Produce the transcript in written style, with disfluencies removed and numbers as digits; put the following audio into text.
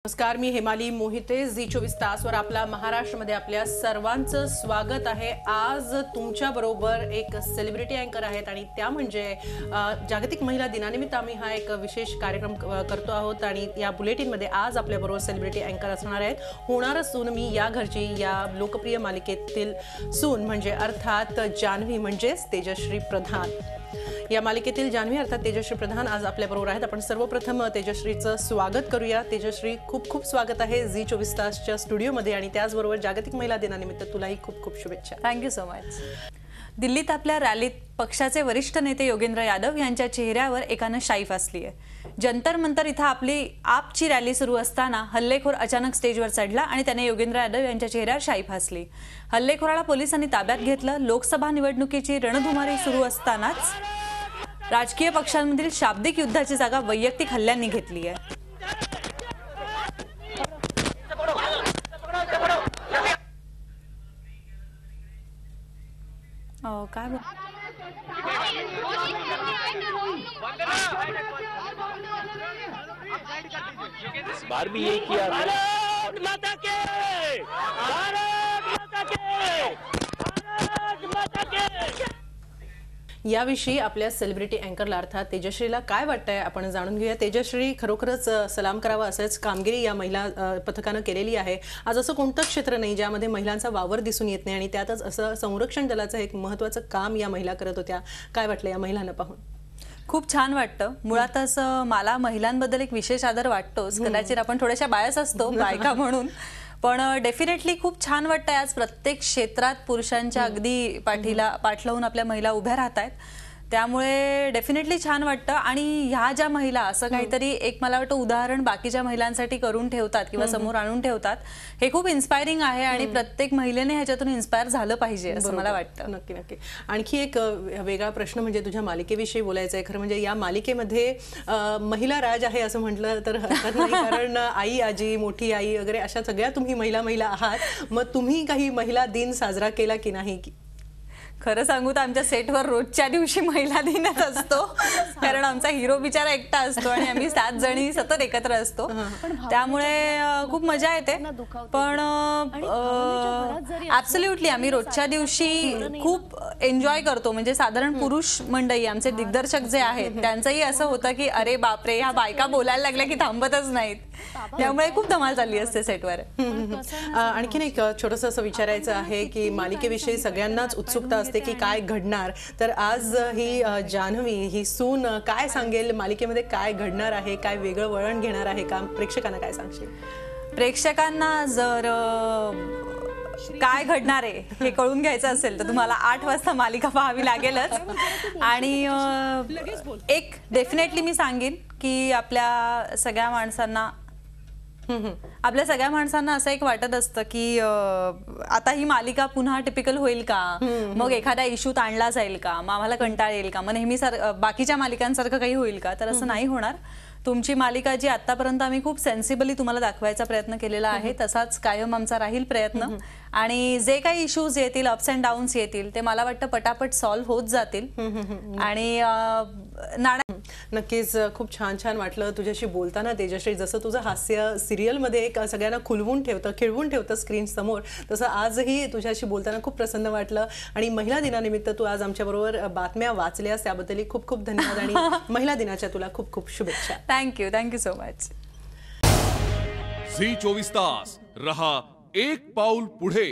नमस्कार, मी हेमाली मोहिते. झी24 तासवर आपला महाराष्ट्रामध्ये आपल्या सर्वांचं स्वागत आहे. आज तुमच्या बरोबर एक सेलिब्रिटी अँकर आहेत आणि त्या म्हणजे जागतिक महिला दिनानिमित्त आम्ही हा एक विशेष कार्यक्रम करतो आहोत आणि या बुलेटिनमध्ये आज आपल्या बरोबर सेलिब्रिटी अँकर असणार आहेत. होणार सून मी या घरची या लोकप्रिय मालिकेतील सून म्हणजे अर्थात जान्हवी म्हणजेच तेजश्री प्रधान. या मालिकेतील जान्हवी अर्थात तेजश्री प्रधान आज आपल्या बरोबर आहेत. आपण सर्वप्रथम तेजश्रीचं स्वागत करूया. तेजश्री, खूप खूप स्वागत आहे झी24 तासच्या स्टुडिओमध्ये आणि त्याचबरोबर जागतिक महिला दिनानिमित्त तुलाही खूप खूप शुभेच्छा. Thank you so much. दिल्लीत आपल्या रॅलीत पक्षाचे वरिष्ठ नेते योगेंद्र यादव यांच्या चेहऱ्यावर एकानं शाई फासली आहे. जंतर मंतर इथं आपली आपची रॅली सुरू असताना हल्लेखोर अचानक स्टेजवर चढला आणि त्याने योगेंद्र यादव यांच्या चेहऱ्यावर शाई फासली. हल्लेखोराला पोलिसांनी ताब्यात घेतलं. लोकसभा निवडणुकीची रणधुमारी सुरू असतानाच राजकीय पक्षांमधील शाब्दिक युद्धाची जागा वैयक्तिक हल्ल्यांनी घेतली आहे. काय बार भी यही किया. भारत माता के, भारत माता के, भारत माता के. याविषयी आपल्या सेलिब्रिटी अँकरला अर्थात तेजश्रीला काय वाटतंय आपण जाणून घेऊया. तेजश्री, खरोखरच सलाम करावा असंच कामगिरी या महिला पथकानं केलेली आहे. आज असं कोणतं क्षेत्र नाही ज्यामध्ये महिलांचा वावर दिसून येत नाही आणि त्यातच असं संरक्षण दलाचं एक महत्त्वाचं काम या महिला करत होत्या. काय वाटलं या महिलांना पाहून? खूप छान वाटतं. मुळातच मला महिलांबद्दल एक विशेष आदर वाटतोच. कदाचित आपण थोड्याशा बायस असतो बायका म्हणून, पण डेफिनेटली खूप छान वाटतंय आज प्रत्येक क्षेत्रात पुरुषांच्या अगदी पाठ लावून आपल्या महिला उभ्या राहत आहेत. त्यामुळे डेफिनेटली छान वाटतं. आणि ह्या ज्या महिला असं काहीतरी एक मला वाटतं उदाहरण बाकीच्या महिलांसाठी करून ठेवतात किंवा समोर आणून ठेवतात, हे खूप इन्स्पायरिंग आहे आणि प्रत्येक महिलेने ह्याच्यातून इन्स्पायर झालं पाहिजे असं मला वाटतं. नक्की नक्की. आणखी एक वेगळा प्रश्न म्हणजे तुझ्या मालिकेविषयी बोलायचं आहे. खरं म्हणजे या मालिकेमध्ये महिला राज आहे असं म्हटलं तर हरकत नाही, कारण आई, आजी, मोठी आई वगैरे अशा सगळ्या तुम्ही महिला आहात. मग तुम्ही काही महिला दिन साजरा केला की नाही? खरं सांगू तर आमच्या सेटवर रोजच्या दिवशी महिला दिनच असतो, कारण आमचा हिरो बिचारा एकटा असतो आणि आम्ही 7 जणी सतत एकत्र असतो. त्यामुळे खूप मजा येते. पण ऍब्सोल्युटली आम्ही रोजच्या दिवशी खूप एन्जॉय करतो. म्हणजे साधारण पुरुष मंडळी आमचे दिग्दर्शक जे आहेत त्यांचंही असं होतं की अरे बापरे, ह्या बायका बोलायला लागल्या की थांबतच नाहीत. त्यामुळे खूप धमाल चालली असते सेटवर. आणखीन एक छोटंसं असं विचारायचं आहे की मालिकेविषयी सगळ्यांनाच उत्सुकता असते की काय घडणार. तर आज ही जान्हवी, ही सून काय सांगेल, मालिकेमध्ये काय घडणार आहे, काय वेगळं वळण घेणार आहे का, प्रेक्षकांना काय सांगशील? प्रेक्षकांना जर काय घडणार आहे हे कळून घ्यायचं असेल तर तुम्हाला 8 वाजता मालिका पाहावी लागेलच. आणि एक डेफिनेटली मी सांगेन की आपल्या सगळ्या माणसांना असं एक वाटत असतं की आता ही मालिका पुन्हा टिपिकल होईल का, मग एखाद्या इश्यूत आणला जाईल का, मग आम्हाला कंटाळ येईल का, मग नेहमी बाकीच्या मालिकांसारखं काही होईल का. तर असं नाही होणार. तुमची मालिका जी आतापर्यंत आम्ही खूप सेन्सिबली तुम्हाला दाखवायचा प्रयत्न केलेला आहे तसाच कायम आमचा राहील प्रयत्न. आणि जे काही इश्यूज येतील, अप्स अँड डाऊन्स येतील, ते मला वाटतं पटापट सॉल्व्ह होत जातील. आणि नक्कीच खूप छान छान वाटलं तुझ्याशी बोलताना तेजश्री. जसं तुझं हास्य सिरियलमध्ये एक सगळ्यांना खिळवून ठेवतं स्क्रीन समोर, तसं आजही तुझ्याशी बोलताना खूप प्रसन्न वाटलं. आणि महिला दिनानिमित्त तू आज आमच्याबरोबर बातम्या वाचल्यास त्याबद्दल खूप खूप धन्यवाद आणि महिला दिनाच्या तुला खूप खूप शुभेच्छा. Thank you so much. झी24 तास रहा एक पाऊल पुढे.